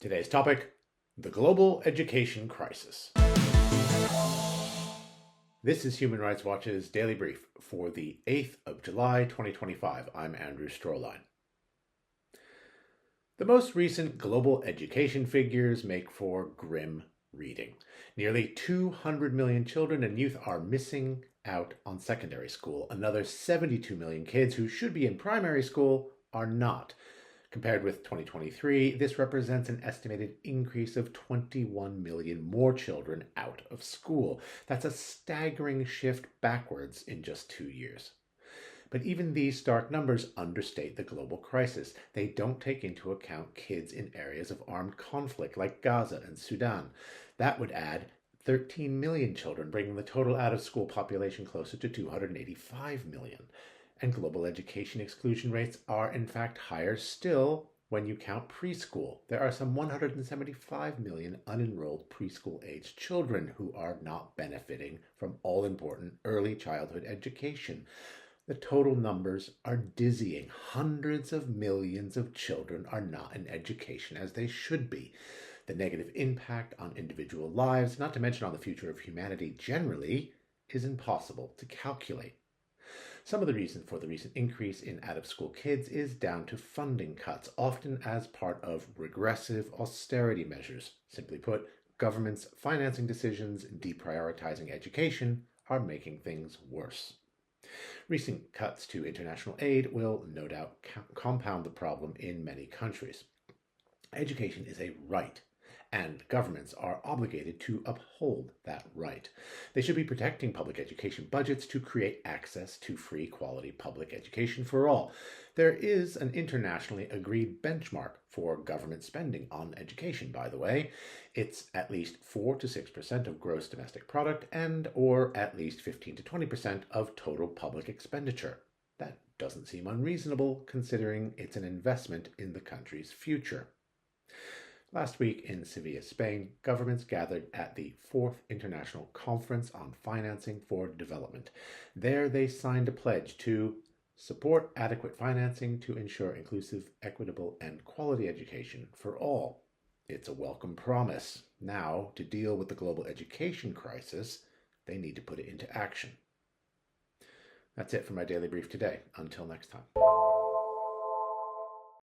Today's topic, the global education crisis. This is Human Rights Watch's Daily Brief for the 8th of July, 2025. I'm Andrew Strohline. The most recent global education figures make for grim reading. Nearly 200 million children and youth are missing out on secondary school. Another 72 million kids who should be in primary school are not. Compared with 2023, this represents an estimated increase of 21 million more children out of school. That's a staggering shift backwards in just 2 years. But even these stark numbers understate the global crisis. They don't take into account kids in areas of armed conflict like Gaza and Sudan. That would add 13 million children, bringing the total out-of-school population closer to 285 million. And global education exclusion rates are in fact higher still when you count preschool. There are some 175 million unenrolled preschool-aged children who are not benefiting from all-important early childhood education. The total numbers are dizzying. Hundreds of millions of children are not in education as they should be. The negative impact on individual lives, not to mention on the future of humanity generally, is impossible to calculate. Some of the reason for the recent increase in out-of-school kids is down to funding cuts, often as part of regressive austerity measures. Simply put, governments' financing decisions deprioritizing education are making things worse. Recent cuts to international aid will no doubt compound the problem in many countries. Education is a right, and governments are obligated to uphold that right. They should be protecting public education budgets to create access to free, quality public education for all. There is an internationally agreed benchmark for government spending on education, by the way. It's at least 4 to 6% of gross domestic product and or at least 15 to 20% of total public expenditure. That doesn't seem unreasonable considering it's an investment in the country's future. Last week in Sevilla, Spain, governments gathered at the 4th International Conference on Financing for Development. There they signed a pledge to support adequate financing to ensure inclusive, equitable, and quality education for all. It's a welcome promise. Now, to deal with the global education crisis, they need to put it into action. That's it for my daily brief today. Until next time.